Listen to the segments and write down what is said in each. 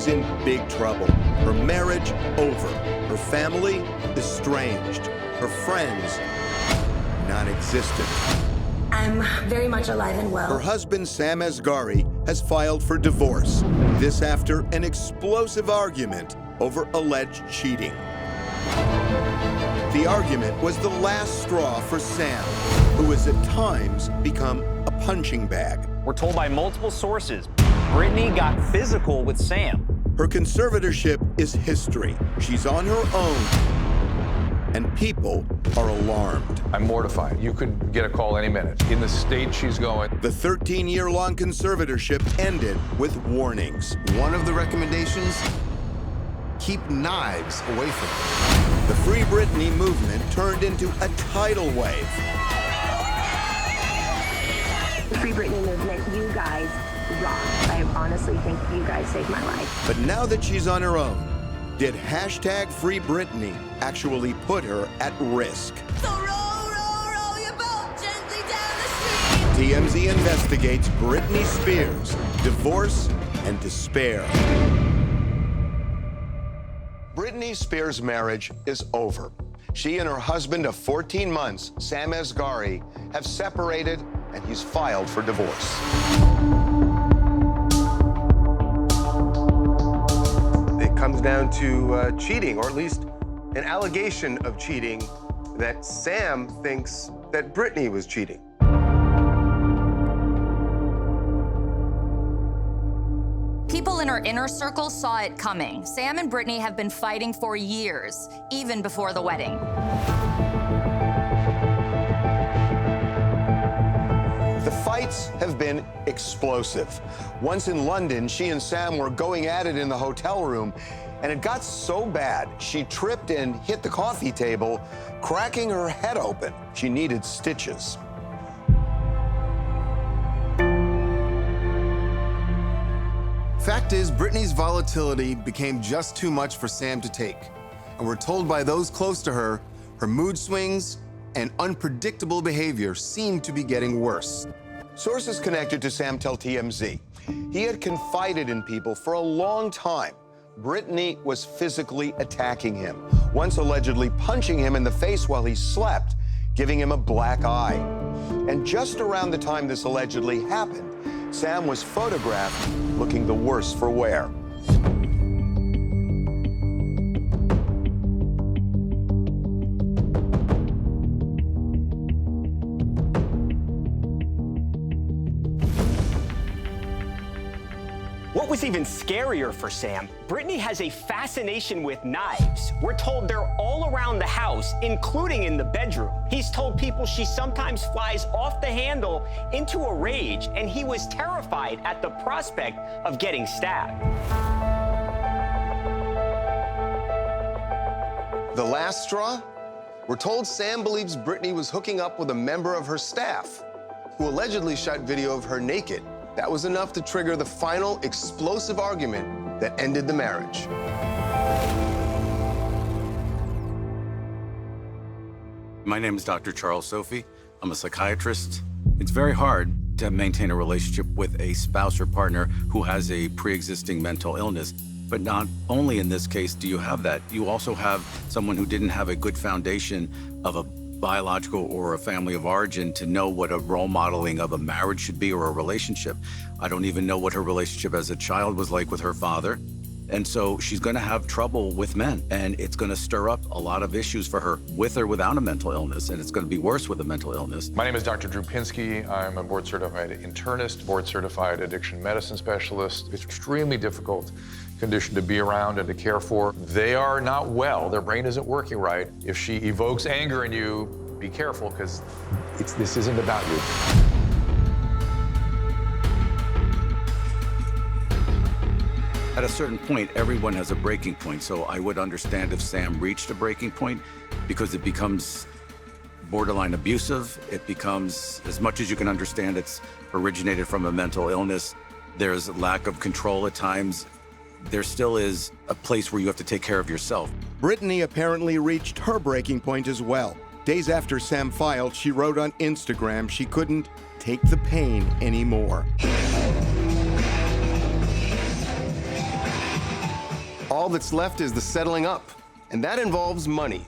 is in big trouble. Her marriage over. Her family estranged. Her friends non-existent. I'm very much alive and well. Her husband, Sam Asghari, has filed for divorce. This after an explosive argument over alleged cheating. The argument was the last straw for Sam, who has at times become a punching bag. We're told by multiple sources, Britney got physical with Sam. Her conservatorship is history. She's on her own, and people are alarmed. I'm mortified. You could get a call any minute. In the state she's going. The 13-year-long conservatorship ended with warnings. One of the recommendations, keep knives away from her. The Free Britney movement turned into a tidal wave. The Free Britney movement, you guys rock. I honestly think you guys saved my life. But now that she's on her own, did hashtag Free Britney actually put her at risk? So roll your boat gently down the street. TMZ investigates Britney Spears, divorce and despair. Britney Spears' marriage is over. She and her husband of 14 months, Sam Asghari, have separated, and he's filed for divorce. It comes down to cheating, or at least an allegation of cheating, that Sam thinks that Britney was cheating. People in her inner circle saw it coming. Sam and Britney have been fighting for years, even before the wedding. The fights have been explosive. Once in London, she and Sam were going at it in the hotel room, and it got so bad, she tripped and hit the coffee table, cracking her head open. She needed stitches. Fact is, Britney's volatility became just too much for Sam to take. And we're told by those close to her, her mood swings and unpredictable behavior seem to be getting worse. Sources connected to Sam tell TMZ he had confided in people for a long time. Britney was physically attacking him, once allegedly punching him in the face while he slept, giving him a black eye. And just around the time this allegedly happened, Sam was photographed looking the worse for wear. What was even scarier for Sam, Britney has a fascination with knives. We're told they're all around the house, including in the bedroom. He's told people she sometimes flies off the handle into a rage, and he was terrified at the prospect of getting stabbed. The last straw? We're told Sam believes Britney was hooking up with a member of her staff, who allegedly shot video of her naked. That was enough to trigger the final explosive argument that ended the marriage. My name is Dr. Charles Sophie. I'm a psychiatrist. It's very hard to maintain a relationship with a spouse or partner who has a pre-existing mental illness. But not only in this case do you have that, you also have someone who didn't have a good foundation of a biological or a family of origin to know what a role modeling of a marriage should be or a relationship. I don't even know what her relationship as a child was like with her father. And so she's going to have trouble with men, and it's going to stir up a lot of issues for her with or without a mental illness, and it's going to be worse with a mental illness. My name is Dr. Drew Pinsky. I'm a board-certified internist, board-certified addiction medicine specialist. It's an extremely difficult condition to be around and to care for. They are not well. Their brain isn't working right. If she evokes anger in you, be careful, because this isn't about you. At a certain point, everyone has a breaking point, so I would understand if Sam reached a breaking point, because it becomes borderline abusive. It becomes, as much as you can understand, it's originated from a mental illness. There's lack of control at times. There still is a place where you have to take care of yourself. Britney apparently reached her breaking point as well. Days after Sam filed, she wrote on Instagram she couldn't take the pain anymore. all that's left is the settling up, and that involves money.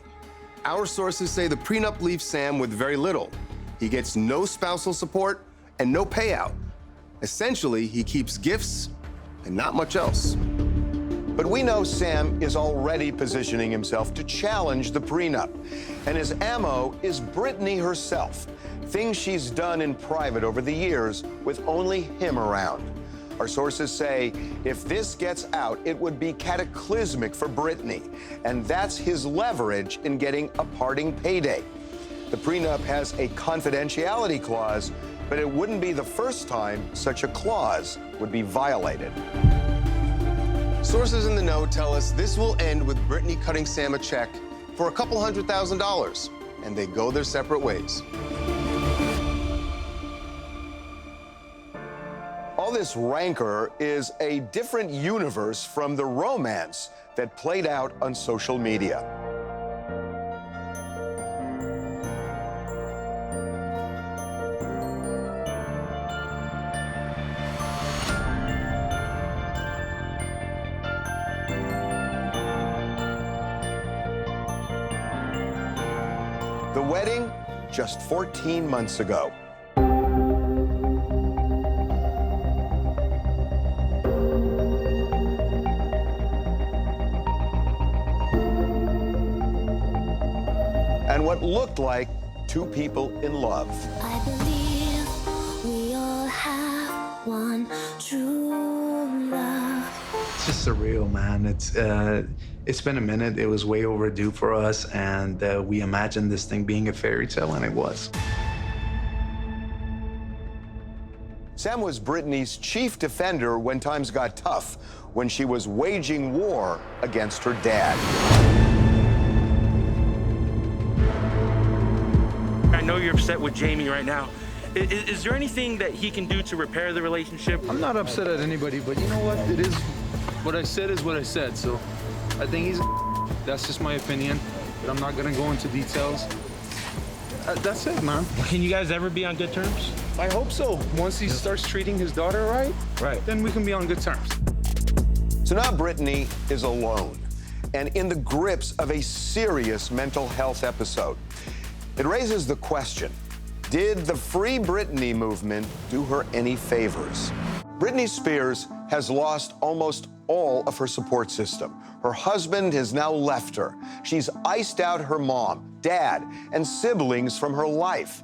Our sources say the prenup leaves Sam with very little. He gets no spousal support and no payout. Essentially, he keeps gifts and not much else. But we know Sam is already positioning himself to challenge the prenup. And his ammo is Britney herself, things she's done in private over the years with only him around. Our sources say if this gets out, it would be cataclysmic for Britney, and that's his leverage in getting a parting payday. The prenup has a confidentiality clause, but it wouldn't be the first time such a clause would be violated. Sources in the know tell us this will end with Britney cutting Sam a check for a couple $100,000, and they go their separate ways. All this rancor is a different universe from the romance that played out on social media. The wedding, just 14 months ago. And what looked like two people in love. I believe we all have one true love. It's just surreal, man. It's been a minute. It was way overdue for us, and we imagined this thing being a fairy tale, and it was. Sam was Britney's chief defender when times got tough, when she was waging war against her dad. I know you're upset with Jamie right now. Is there anything that he can do to repair the relationship? I'm not upset at anybody, but you know what? It is what I said is what I said. So I think he's that's just my opinion, but I'm not gonna go into details. That's it, man. Can you guys ever be on good terms? I hope so. Once he starts treating his daughter right, then we can be on good terms. So now Britney is alone and in the grips of a serious mental health episode. It raises the question, did the Free Britney movement do her any favors? Britney Spears has lost almost all of her support system. Her husband has now left her. She's iced out her mom, dad, and siblings from her life.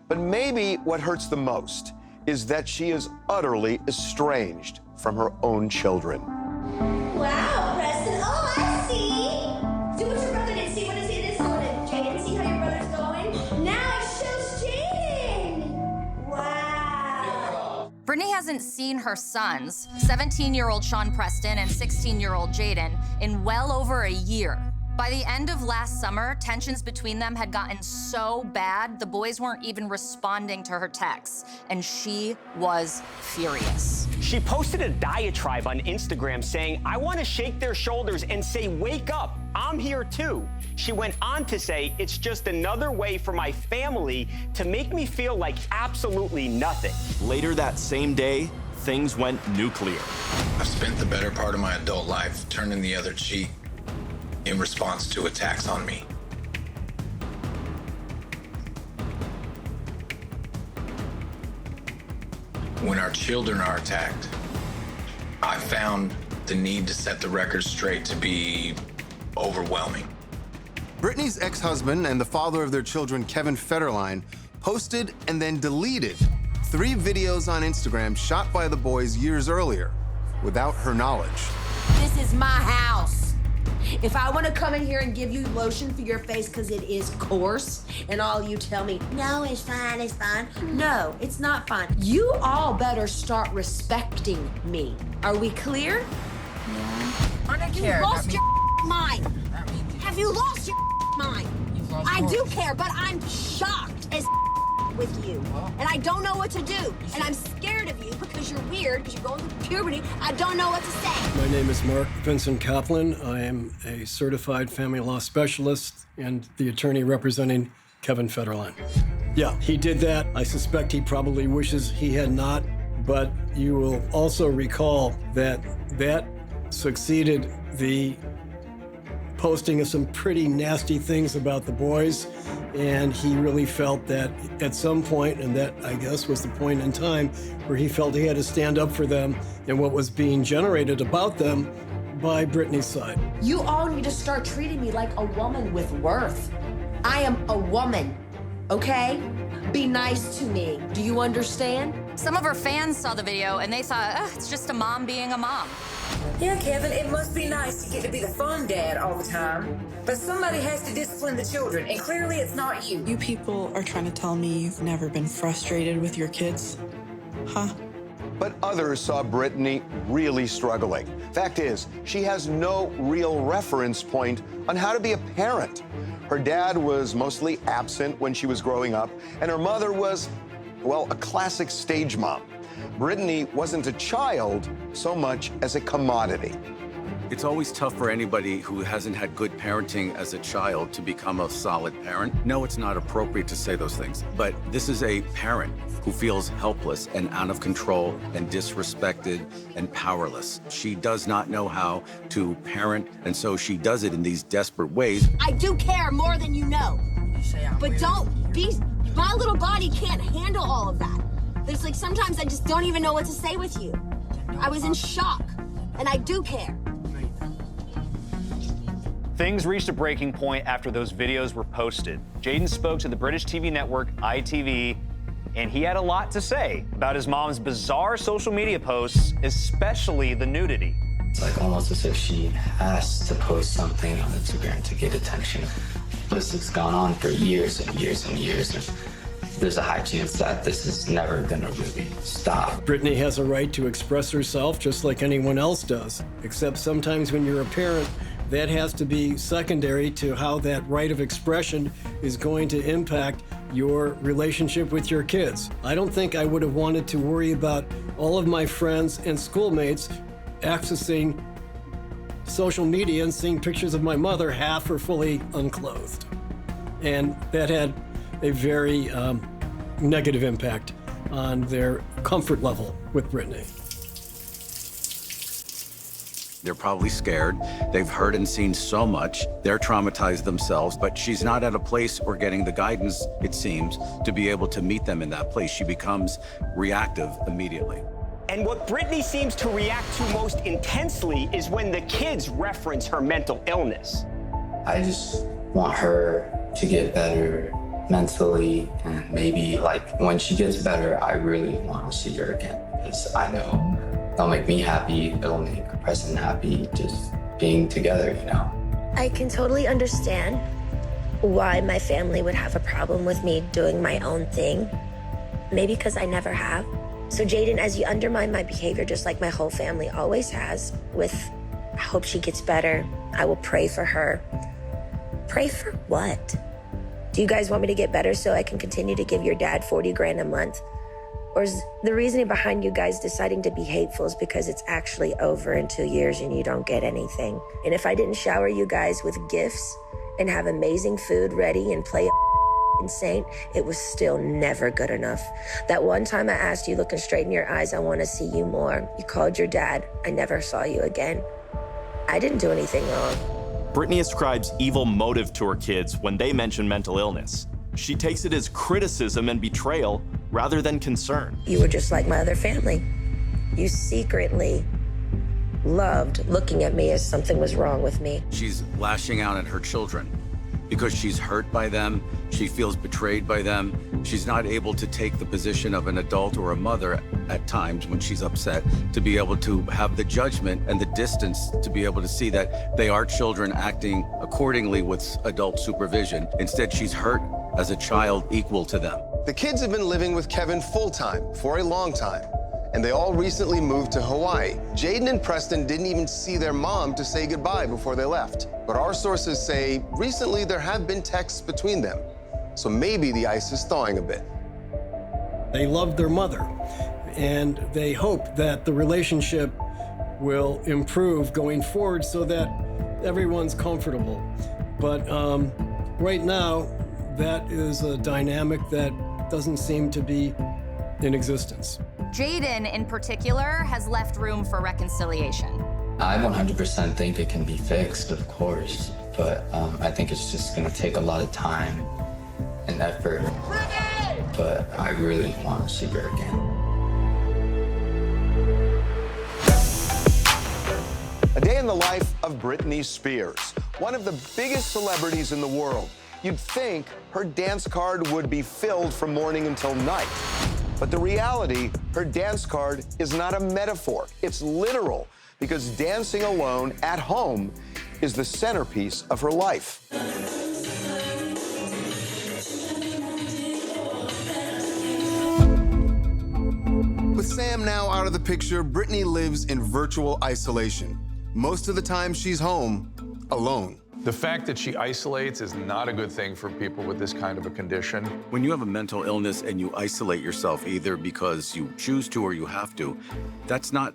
But maybe what hurts the most is that she is utterly estranged from her own children. Wow, Preston. Oh, I see. Do what your brother did. See what it is going to Jaden. See how your brother's going? Now it shows Jaden. Wow. Britney hasn't seen her sons, 17-year-old Sean Preston and 16-year-old Jaden, in well over a year. By the end of last summer, tensions between them had gotten so bad, the boys weren't even responding to her texts, and she was furious. She posted a diatribe on Instagram saying, I want to shake their shoulders and say, wake up, I'm here too. She went on to say, it's just another way for my family to make me feel like absolutely nothing. Later that same day, things went nuclear. I've spent the better part of my adult life turning the other cheek in response to attacks on me. When our children are attacked, I found the need to set the record straight to be overwhelming. Britney's ex-husband and the father of their children, Kevin Federline, posted and then deleted 3 videos on Instagram shot by the boys years earlier without her knowledge. This is my house. If I want to come in here and give you lotion for your face because it is coarse, and all you tell me, no, it's fine, it's fine. No, it's not fine. You all better start respecting me. Are we clear? Yeah. I don't care. You lost your mind. Have you lost your mind? I do care, but I'm shocked as with you. And I don't know what to do. And I'm scared of you because you're weird, because you're going through puberty. I don't know what to say. My name is Mark Vincent Kaplan. I am a certified family law specialist and the attorney representing Kevin Federline. Yeah, he did that. I suspect he probably wishes he had not, but you will also recall that that succeeded the posting of some pretty nasty things about the boys, and he really felt that at some point, and that I guess was the point in time where he felt he had to stand up for them and what was being generated about them by Britney's side. You all need to start treating me like a woman with worth. I am a woman, okay? Be nice to me. Do you understand? Some of her fans saw the video and they thought, it's just a mom being a mom. Yeah, Kevin, it must be nice to get to be the fun dad all the time. But somebody has to discipline the children, and clearly it's not you. You people are trying to tell me you've never been frustrated with your kids? Huh? But others saw Britney really struggling. Fact is, she has no real reference point on how to be a parent. Her dad was mostly absent when she was growing up, and her mother was, well, a classic stage mom. Britney wasn't a child so much as a commodity. It's always tough for anybody who hasn't had good parenting as a child to become a solid parent. No, it's not appropriate to say those things, but this is a parent who feels helpless and out of control and disrespected and powerless. She does not know how to parent, and so she does it in these desperate ways. I do care more than you know. But don't be, my little body can't handle all of that. There's like, sometimes I just don't even know what to say with you. I was in shock, and I do care. Things reached a breaking point after those videos were posted. Jayden spoke to the British TV network ITV, and he had a lot to say about his mom's bizarre social media posts, especially the nudity. It's like almost as if she has to post something on Instagram to get attention. This has gone on for years and years and years. And there's a high chance that this is never gonna really stop. Britney has a right to express herself just like anyone else does, except sometimes when you're a parent, that has to be secondary to how that right of expression is going to impact your relationship with your kids. I don't think I would have wanted to worry about all of my friends and schoolmates accessing social media and seeing pictures of my mother half or fully unclothed. And that had a very negative impact on their comfort level with Britney. They're probably scared. They've heard and seen so much. They're traumatized themselves, but she's not at a place or getting the guidance, it seems, to be able to meet them in that place. She becomes reactive immediately. And what Britney seems to react to most intensely is when the kids reference her mental illness. I just want her to get better mentally, and maybe like when she gets better, I really want to see her again, because I know it'll make me happy, it'll make the person happy, just being together, you know. I can totally understand why my family would have a problem with me doing my own thing. Maybe because I never have. So Jayden, as you undermine my behavior, just like my whole family always has, with, I hope she gets better, I will pray for her. Pray for what? Do you guys want me to get better so I can continue to give your dad 40 grand a month? Or is the reasoning behind you guys deciding to be hateful is because it's actually over in 2 years and you don't get anything? And if I didn't shower you guys with gifts and have amazing food ready and play a saint, it was still never good enough. That one time I asked you, looking straight in your eyes, I want to see you more. You called your dad. I never saw you again. I didn't do anything wrong. Britney ascribes evil motive to her kids when they mention mental illness. She takes it as criticism and betrayal rather than concern. You were just like my other family. You secretly loved looking at me as something was wrong with me. She's lashing out at her children because she's hurt by them. She feels betrayed by them. She's not able to take the position of an adult or a mother at times when she's upset, to be able to have the judgment and the distance to be able to see that they are children acting accordingly with adult supervision. Instead, she's hurt as a child equal to them. The kids have been living with Kevin full-time for a long time, and they all recently moved to Hawaii. Jayden and Preston didn't even see their mom to say goodbye before they left. But our sources say recently there have been texts between them, so maybe the ice is thawing a bit. They love their mother, and they hope that the relationship will improve going forward so that everyone's comfortable. But right now, that is a dynamic that doesn't seem to be in existence. Jayden, in particular, has left room for reconciliation. I 100% think it can be fixed, of course, but I think it's just gonna take a lot of time and effort. But I really want to see her again. A day in the life of Britney Spears, one of the biggest celebrities in the world. You'd think her dance card would be filled from morning until night. But the reality, her dance card is not a metaphor. It's literal, because dancing alone at home is the centerpiece of her life. With Sam now out of the picture, Britney lives in virtual isolation. Most of the time, she's home alone. The fact that she isolates is not a good thing for people with this kind of a condition. When you have a mental illness and you isolate yourself either because you choose to or you have to, that's not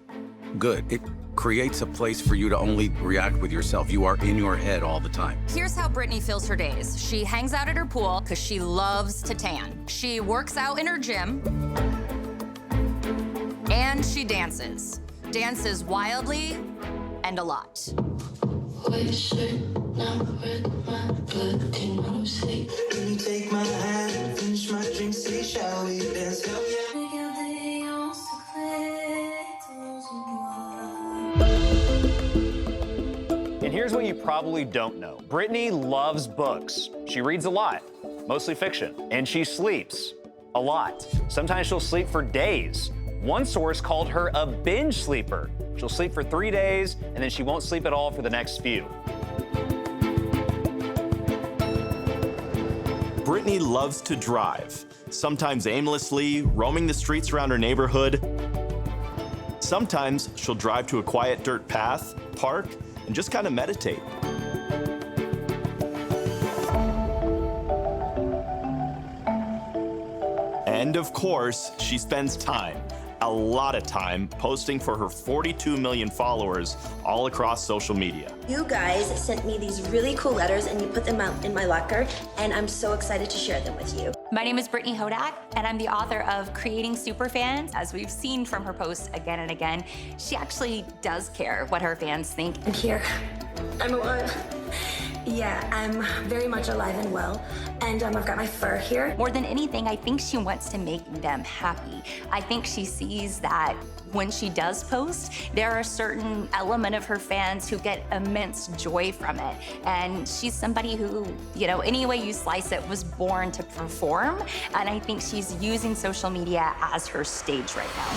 good. It creates a place for you to only react with yourself. You are in your head all the time. Here's how Britney fills her days. She hangs out at her pool because she loves to tan. She works out in her gym. And she dances. Dances wildly and a lot. Take my hand, finish my drink, say, shall we dance? And here's what you probably don't know. Britney loves books. She reads a lot, mostly fiction. And she sleeps a lot. Sometimes she'll sleep for days. One source called her a binge sleeper. She'll sleep for 3 days, and then she won't sleep at all for the next few. Britney loves to drive, sometimes aimlessly, roaming the streets around her neighborhood. Sometimes she'll drive to a quiet dirt path, park, and just kind of meditate. And of course, she spends time, a lot of time, posting for her 42 million followers all across social media. You guys sent me these really cool letters and you put them out in my locker, and I'm so excited to share them with you. My name is Brittany Hodak, and I'm the author of Creating Superfans. As we've seen from her posts again and again, she actually does care what her fans think. I'm here. I'm alive. Yeah, I'm very much alive and well, and I've got my fur here. More than anything, I think she wants to make them happy. I think she sees that when she does post, there are a certain element of her fans who get immense joy from it. And she's somebody who, you know, any way you slice it, was born to perform. And I think she's using social media as her stage right now.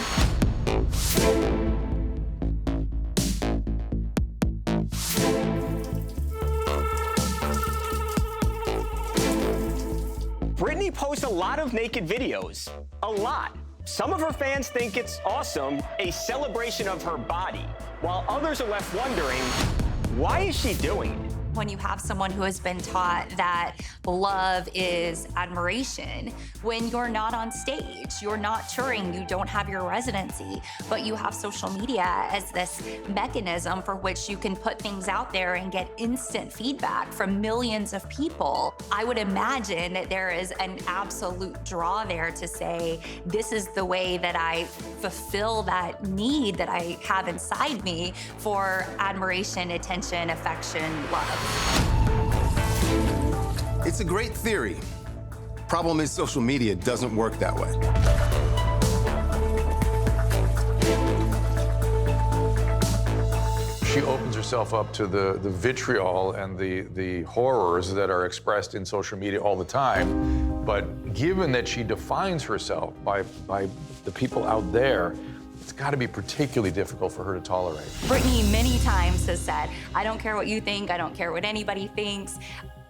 Britney posts a lot of naked videos. A lot. Some of her fans think it's awesome, a celebration of her body, while others are left wondering, why is she doing it? When you have someone who has been taught that love is admiration, when you're not on stage, you're not touring, you don't have your residency, but you have social media as this mechanism for which you can put things out there and get instant feedback from millions of people, I would imagine that there is an absolute draw there to say, this is the way that I fulfill that need that I have inside me for admiration, attention, affection, love. It's a great theory. Problem is, social media doesn't work that way. She opens herself up to the vitriol and the horrors that are expressed in social media all the time. But given that she defines herself by the people out there, it's got to be particularly difficult for her to tolerate. Britney many times has said, I don't care what you think, I don't care what anybody thinks.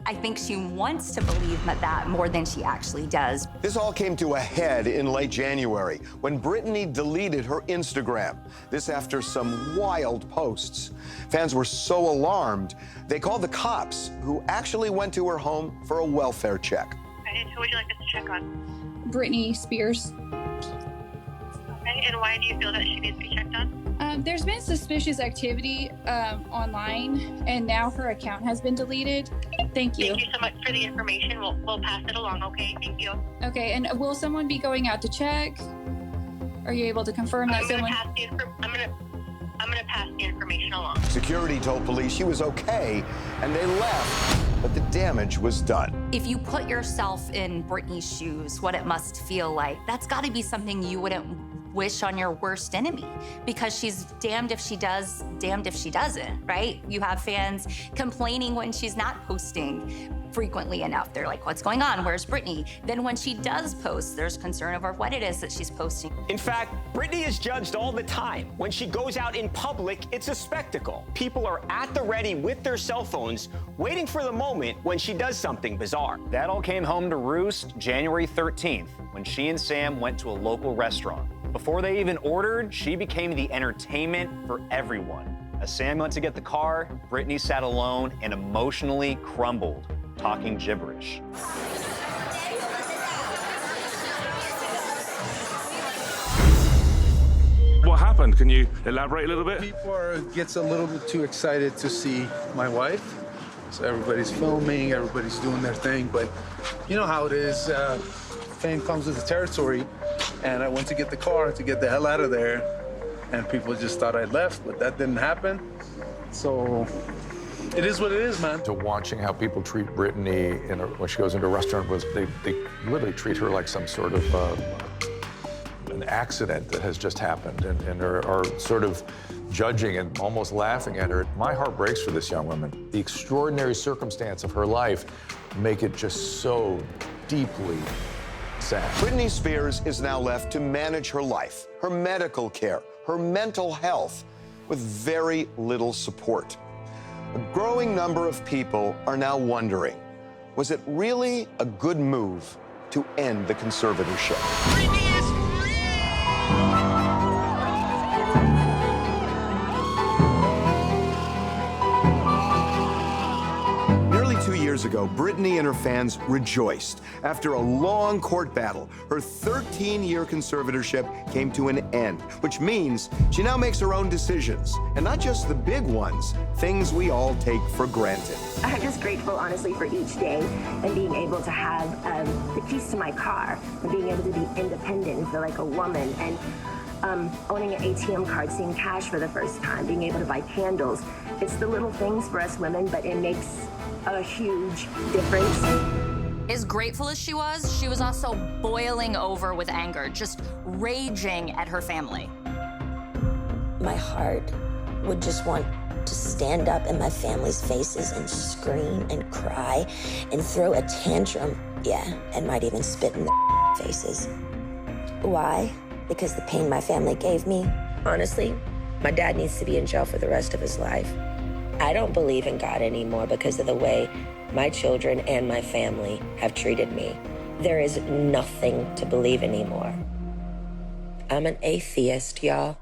I think she wants to believe that more than she actually does. This all came to a head in late January when Britney deleted her Instagram. This after some wild posts. Fans were so alarmed, they called the cops, who actually went to her home for a welfare check. Okay, who would you like us to check on? Britney Spears. Okay, and why do you feel that she needs to be checked on? There's been suspicious activity online, and now her account has been deleted. Thank you. Thank you so much for the information. We'll pass it along, okay? Thank you. Okay, and will someone be going out to check? Are you able to confirm that someone... I'm gonna pass the information along. Security told police she was okay, and they left, but the damage was done. If you put yourself in Britney's shoes, what it must feel like, that's got to be something you wouldn't wish on your worst enemy, because she's damned if she does, damned if she doesn't, right? You have fans complaining when she's not posting frequently enough. They're like, what's going on? Where's Britney? Then when she does post, there's concern over what it is that she's posting. In fact, Britney is judged all the time. When she goes out in public, it's a spectacle. People are at the ready with their cell phones, waiting for the moment when she does something bizarre. That all came home to roost January 13th, when she and Sam went to a local restaurant. Before they even ordered, she became the entertainment for everyone. As Sam went to get the car, Britney sat alone and emotionally crumbled, talking gibberish. What happened? Can you elaborate a little bit? People gets a little bit too excited to see my wife. So everybody's filming, everybody's doing their thing, but you know how it is. Fame comes with the territory, and I went to get the car to get the hell out of there, and people just thought I left, but that didn't happen. So it is what it is, man. To watching how people treat Britney when she goes into a restaurant, they literally treat her like some sort of an accident that has just happened, and are sort of judging and almost laughing at her. My heart breaks for this young woman. The extraordinary circumstance of her life make it just so deeply sad. Britney Spears is now left to manage her life, her medical care, her mental health, with very little support. A growing number of people are now wondering, was it really a good move to end the conservatorship? Nearly 2 years ago, Britney and her fans rejoiced. After a long court battle, her 13-year conservatorship came to an end, which means she now makes her own decisions, and not just the big ones, things we all take for granted. I'm just grateful, honestly, for each day and being able to have the keys to my car and being able to be independent and feel like a woman, and owning an ATM card, seeing cash for the first time, being able to buy candles. It's the little things for us women, but it makes a huge difference. As grateful as she was also boiling over with anger, just raging at her family. My heart would just want to stand up in my family's faces and scream and cry and throw a tantrum. Yeah, and might even spit in their faces. Why? Because the pain my family gave me. Honestly, my dad needs to be in jail for the rest of his life. I don't believe in God anymore because of the way my children and my family have treated me. There is nothing to believe anymore. I'm an atheist, y'all.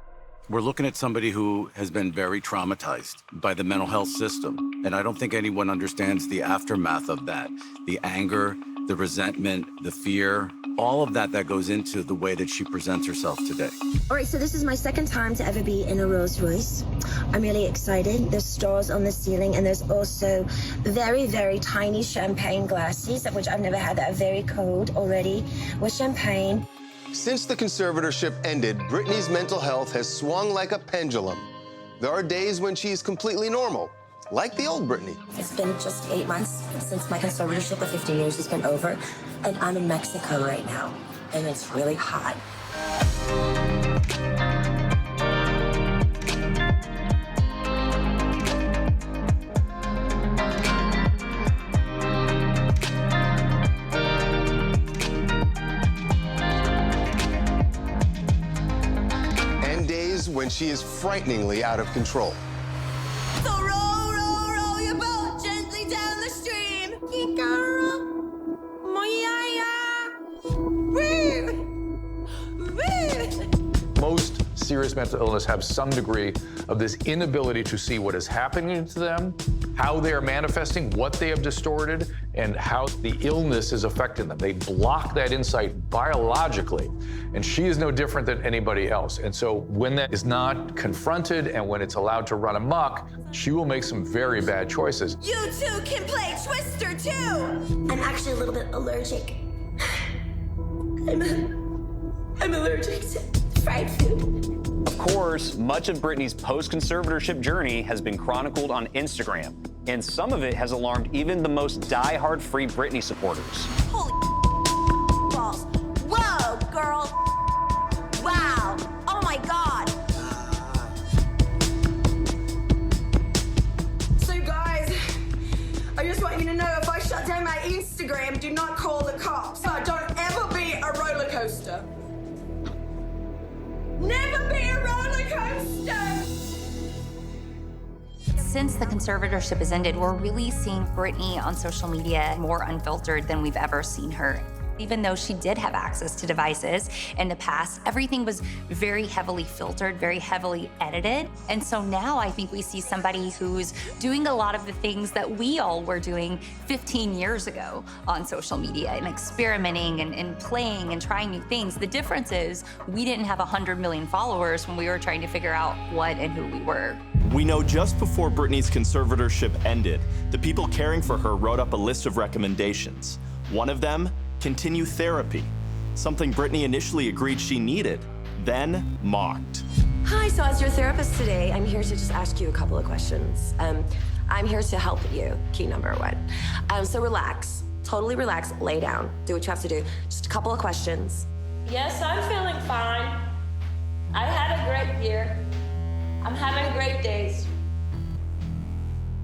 We're looking at somebody who has been very traumatized by the mental health system. And I don't think anyone understands the aftermath of that. The anger, the resentment, the fear, all of that goes into the way that she presents herself today. All right, so this is my second time to ever be in a Rolls Royce. I'm really excited. There's stars on the ceiling, and there's also very, very tiny champagne glasses, which I've never had, that are very cold already, with champagne. Since the conservatorship ended, Britney's mental health has swung like a pendulum. There are days when she's completely normal, like the old Britney. It's been just 8 months since my conservatorship of 15 years has been over, and I'm in Mexico right now, and it's really hot. And days when she is frighteningly out of control. So roll, roll, roll your boat gently down the stream. Hikaru, moyaya, woo, woo. Most serious mental illness have some degree of this inability to see what is happening to them, how they are manifesting, what they have distorted, and how the illness is affecting them. They block that insight biologically, and she is no different than anybody else. And so when that is not confronted and when it's allowed to run amok, she will make some very bad choices. You two can play Twister too. I'm actually a little bit allergic. I'm allergic to fried food. Of course, much of Britney's post-conservatorship journey has been chronicled on Instagram, and some of it has alarmed even the most die-hard Free Britney supporters. Holy balls. Whoa, girl. Wow. Oh my God. So guys, I just want you to know if I shut down my Instagram, do not call the cops. Don't ever be a roller coaster. Never be a roller coaster. Since the conservatorship has ended, we're really seeing Britney on social media more unfiltered than we've ever seen her. Even though she did have access to devices in the past, everything was very heavily filtered, very heavily edited. And so now I think we see somebody who's doing a lot of the things that we all were doing 15 years ago on social media and experimenting and playing and trying new things. The difference is we didn't have 100 million followers when we were trying to figure out what and who we were. We know just before Britney's conservatorship ended, the people caring for her wrote up a list of recommendations. One of them, continue therapy, something Britney initially agreed she needed, then mocked. Hi, so as your therapist today, I'm here to just ask you a couple of questions. I'm here to help you, key number one. So relax, totally relax, lay down, do what you have to do. Just a couple of questions. Yes, I'm feeling fine. I had a great year. I'm having great days.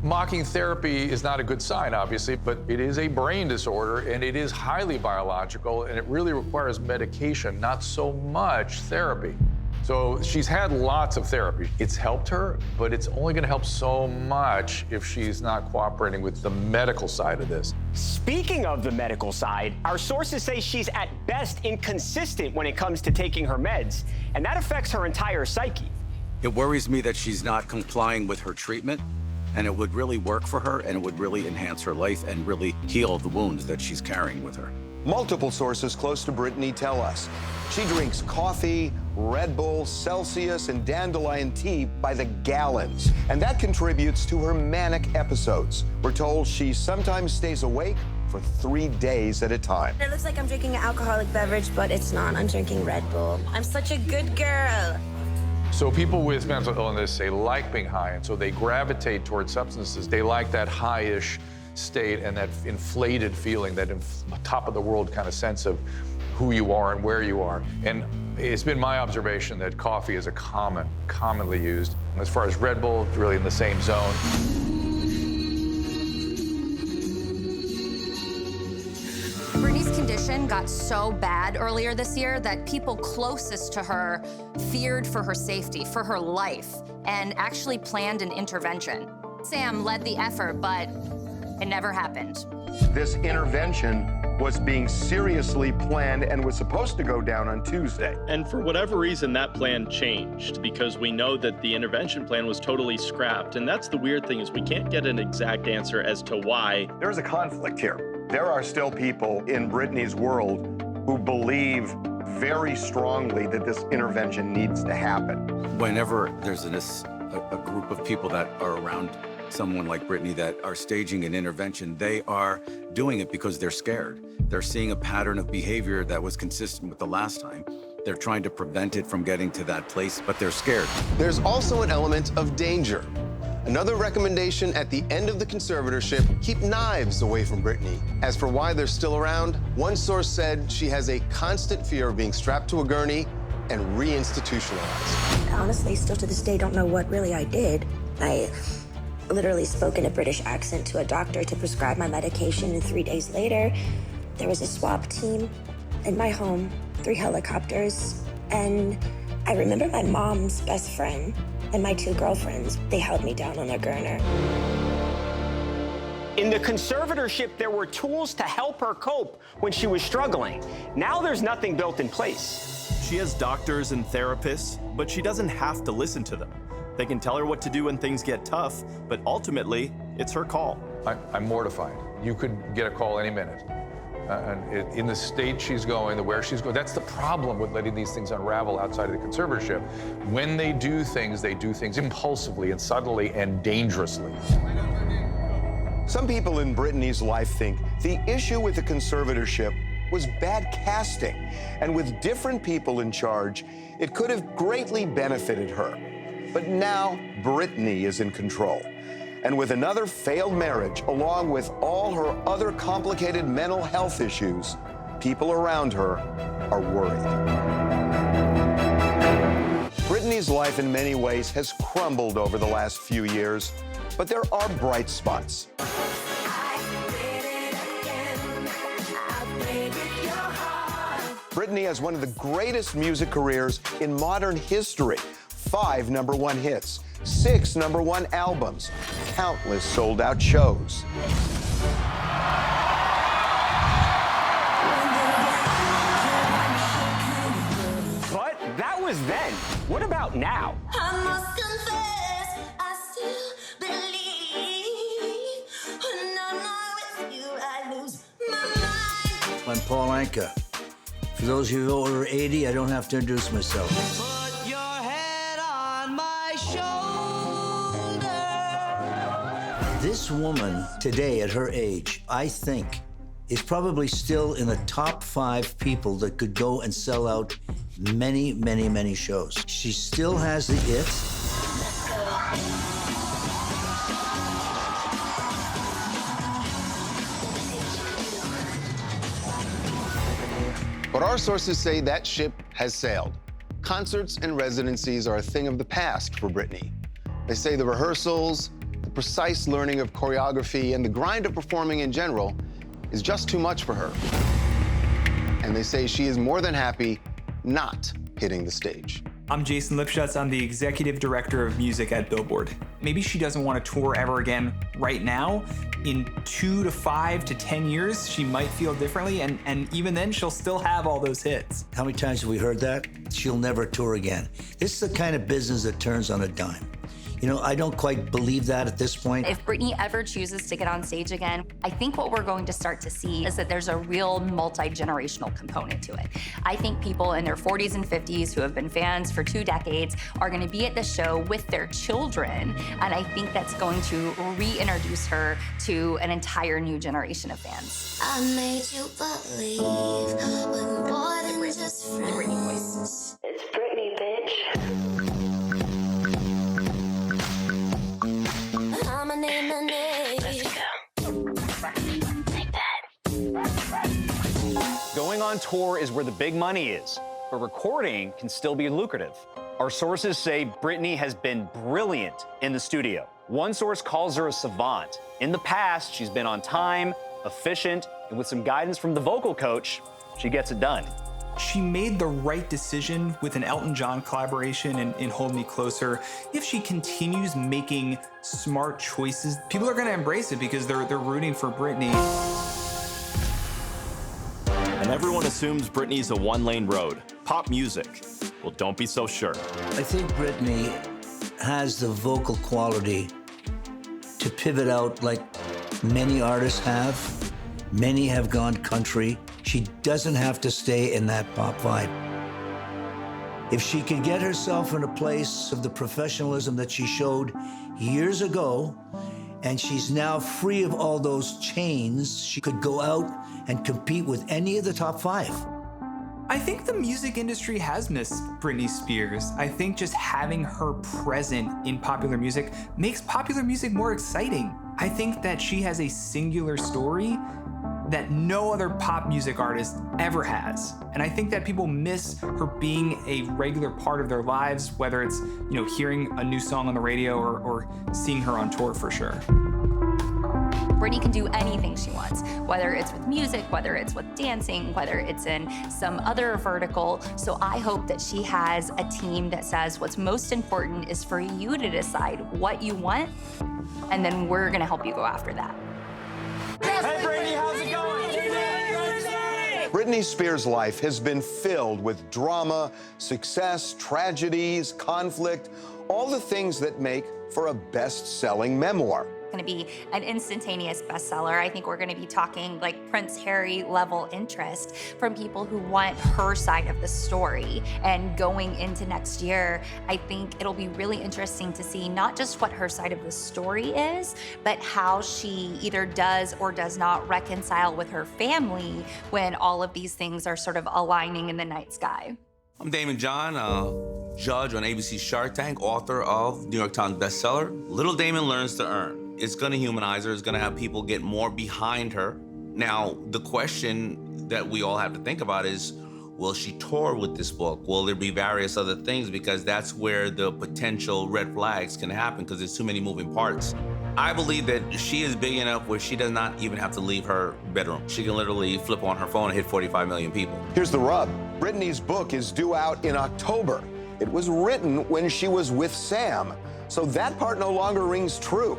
Mocking therapy is not a good sign, obviously, but it is a brain disorder and it is highly biological and it really requires medication, not so much therapy. So she's had lots of therapy. It's helped her, but it's only going to help so much if she's not cooperating with the medical side of this. Speaking of the medical side, our sources say she's at best inconsistent when it comes to taking her meds, and that affects her entire psyche. It worries me that she's not complying with her treatment, and it would really work for her, and it would really enhance her life and really heal the wounds that she's carrying with her. Multiple sources close to Britney tell us she drinks coffee, Red Bull, Celsius, and dandelion tea by the gallons, and that contributes to her manic episodes. We're told she sometimes stays awake for 3 days at a time. It looks like I'm drinking an alcoholic beverage, but it's not. I'm drinking Red Bull. I'm such a good girl. So people with mental illness, they like being high, and so they gravitate towards substances. They like that high-ish state and that inflated feeling, that top of the world kind of sense of who you are and where you are. And it's been my observation that coffee is a commonly used. As far as Red Bull, it's really in the same zone. Britney's condition got so bad earlier this year that people closest to her feared for her safety, for her life, and actually planned an intervention. Sam led the effort, but it never happened. This intervention was being seriously planned and was supposed to go down on Tuesday. And for whatever reason, that plan changed because we know that the intervention plan was totally scrapped. And that's the weird thing is we can't get an exact answer as to why. There's a conflict here. There are still people in Britney's world who believe very strongly that this intervention needs to happen. Whenever there's a group of people that are around someone like Britney that are staging an intervention, they are doing it because they're scared. They're seeing a pattern of behavior that was consistent with the last time. They're trying to prevent it from getting to that place, but they're scared. There's also an element of danger. Another recommendation at the end of the conservatorship, keep knives away from Britney. As for why they're still around, one source said she has a constant fear of being strapped to a gurney and reinstitutionalized. Honestly, still to this day, don't know what really I did. I literally spoke in a British accent to a doctor to prescribe my medication, and 3 days later, there was a swap team in my home, 3 helicopters, and I remember my mom's best friend and my 2 girlfriends. They held me down on a gurner. In the conservatorship, there were tools to help her cope when she was struggling. Now there's nothing built in place. She has doctors and therapists, but she doesn't have to listen to them. They can tell her what to do when things get tough, but ultimately, it's her call. I'm mortified. You could get a call any minute. And in the state she's going, where she's going, that's the problem with letting these things unravel outside of the conservatorship. When they do things impulsively and subtly and dangerously. Some people in Britney's life think the issue with the conservatorship was bad casting, and with different people in charge, it could have greatly benefited her. But now Britney is in control. And with another failed marriage, along with all her other complicated mental health issues, people around her are worried. Britney's life in many ways has crumbled over the last few years, but there are bright spots. Britney has one of the greatest music careers in modern history. 5 #1 hits, 6 #1 albums, countless sold-out shows. But that was then. What about now? I must confess, I still believe when I'm not with you, I lose my mind. I'm Paul Anka. For those of you over 80, I don't have to introduce myself. Put your head on my shoulder. This woman today at her age, I think, is probably still in the top 5 people that could go and sell out many, many, many shows. She still has the it. But our sources say that ship has sailed. Concerts and residencies are a thing of the past for Britney. They say the rehearsals, the precise learning of choreography, and the grind of performing in general is just too much for her. And they say she is more than happy not hitting the stage. I'm Jason Lipschutz. I'm the executive director of music at Billboard. Maybe she doesn't want to tour ever again right now. In 2 to 5 to 10 years, she might feel differently, and even then, she'll still have all those hits. How many times have we heard that? She'll never tour again. This is the kind of business that turns on a dime. You know, I don't quite believe that at this point. If Britney ever chooses to get on stage again, I think what we're going to start to see is that there's a real multi-generational component to it. I think people in their 40s and 50s who have been fans for 2 decades are going to be at the show with their children, and I think that's going to reintroduce her to an entire new generation of fans. I made you believe we're more than just friends. It's Britney, bitch. I'ma name my name. Let's go. Like that. Going on tour is where the big money is, but recording can still be lucrative. Our sources say Britney has been brilliant in the studio. One source calls her a savant. In the past, she's been on time, efficient, and with some guidance from the vocal coach, she gets it done. She made the right decision with an Elton John collaboration in Hold Me Closer. If she continues making smart choices, people are going to embrace it because they're rooting for Britney. And everyone assumes Britney's a one-lane road. Pop music. Well, don't be so sure. I think Britney has the vocal quality to pivot out like many artists have. Many have gone country. She doesn't have to stay in that pop vibe. If she can get herself in a place of the professionalism that she showed years ago, and she's now free of all those chains, she could go out and compete with any of the top 5. I think the music industry has missed Britney Spears. I think just having her present in popular music makes popular music more exciting. I think that she has a singular story that no other pop music artist ever has. And I think that people miss her being a regular part of their lives, whether it's, hearing a new song on the radio or seeing her on tour for sure. Britney can do anything she wants, whether it's with music, whether it's with dancing, whether it's in some other vertical. So I hope that she has a team that says what's most important is for you to decide what you want, and then we're gonna help you go after that. Hey, Britney, how's it going? Britney Spears' life has been filled with drama, success, tragedies, conflict, all the things that make for a best-selling memoir. going to be an instantaneous bestseller. I think we're going to be talking like Prince Harry level interest from people who want her side of the story. And going into next year, I think it'll be really interesting to see not just what her side of the story is, but how she either does or does not reconcile with her family when all of these things are sort of aligning in the night sky. I'm Damon John, judge on ABC's Shark Tank, author of New York Times bestseller, Little Damon Learns to Earn. It's gonna humanize her, it's gonna have people get more behind her. Now, the question that we all have to think about is, will she tour with this book? Will there be various other things? Because that's where the potential red flags can happen, because there's too many moving parts. I believe that she is big enough where she does not even have to leave her bedroom. She can literally flip on her phone and hit 45 million people. Here's the rub. Britney's book is due out in October. It was written when she was with Sam, so that part no longer rings true.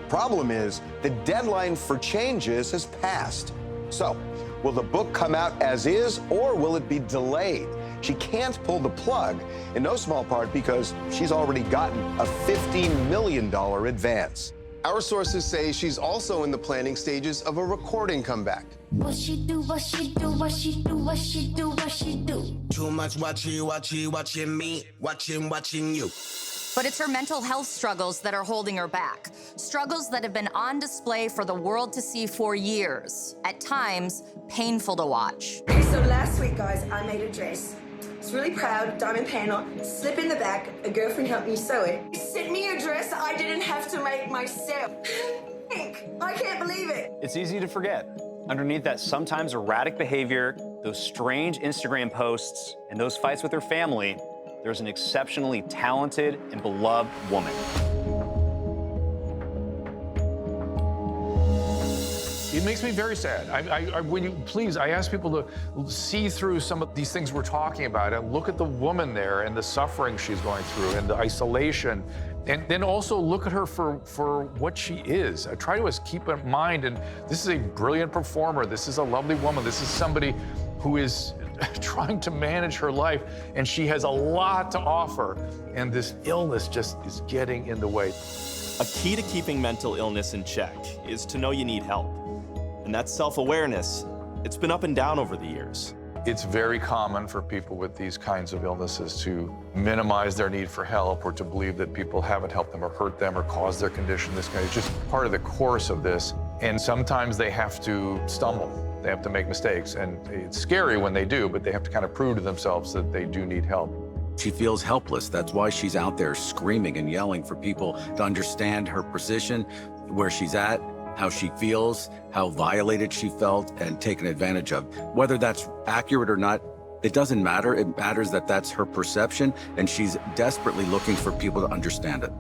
Problem is, the deadline for changes has passed. So, will the book come out as is, or will it be delayed? She can't pull the plug, in no small part because she's already gotten a $50 million advance. Our sources say she's also in the planning stages of a recording comeback. What she do, what she do, what she do, what she do, what she do. Too much watching me, watching you. But it's her mental health struggles that are holding her back. Struggles that have been on display for the world to see for years. At times, painful to watch. Okay, so last week, guys, I made a dress. It's really proud, diamond panel, slip in the back, a girlfriend helped me sew it. He sent me a dress I didn't have to make myself. I can't believe it. It's easy to forget. Underneath that sometimes erratic behavior, those strange Instagram posts, and those fights with her family, there's an exceptionally talented and beloved woman. It makes me very sad. I ask people to see through some of these things we're talking about and look at the woman there and the suffering she's going through and the isolation, and then also look at her for what she is. I try to keep in mind, and this is a brilliant performer. This is a lovely woman. This is somebody who is trying to manage her life, and she has a lot to offer, and this illness just is getting in the way. A key to keeping mental illness in check is to know you need help. And that's self-awareness. It's been up and down over the years. It's very common for people with these kinds of illnesses to minimize their need for help or to believe that people haven't helped them or hurt them or caused their condition. It's just part of the course of this. And sometimes they have to stumble. They have to make mistakes. And it's scary when they do, but they have to kind of prove to themselves that they do need help. She feels helpless. That's why she's out there screaming and yelling for people to understand her position, where she's at, how she feels, how violated she felt and taken advantage of. Whether that's accurate or not, it doesn't matter. It matters that that's her perception, and she's desperately looking for people to understand it.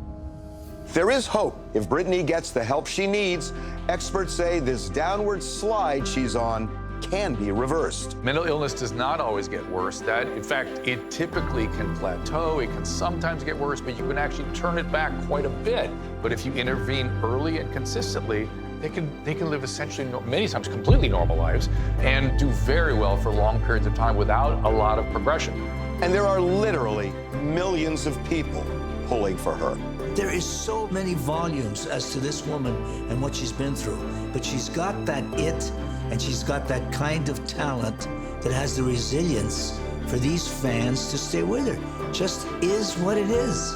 There is hope. If Britney gets the help she needs, experts say this downward slide she's on can be reversed. Mental illness does not always get worse. In fact, it typically can plateau. It can sometimes get worse, but you can actually turn it back quite a bit. But if you intervene early and consistently, they can live essentially, many times, completely normal lives and do very well for long periods of time without a lot of progression. And there are literally millions of people pulling for her. There is so many volumes as to this woman and what she's been through, but she's got that it, and she's got that kind of talent that has the resilience for these fans to stay with her. Just is what it is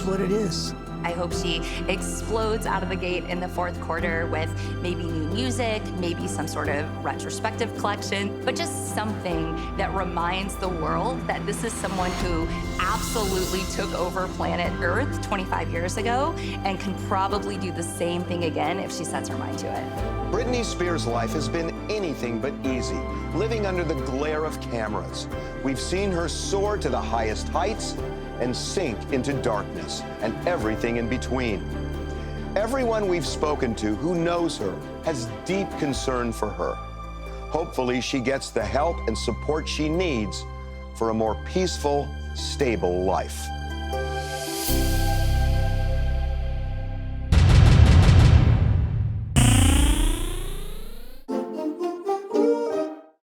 what it is. I hope she explodes out of the gate in the fourth quarter with maybe new music, maybe some sort of retrospective collection, but just something that reminds the world that this is someone who absolutely took over planet Earth 25 years ago and can probably do the same thing again if she sets her mind to it. Britney Spears' life has been anything but easy, living under the glare of cameras. We've seen her soar to the highest heights and sink into darkness and everything in between. Everyone we've spoken to who knows her has deep concern for her. Hopefully, she gets the help and support she needs for a more peaceful, stable life.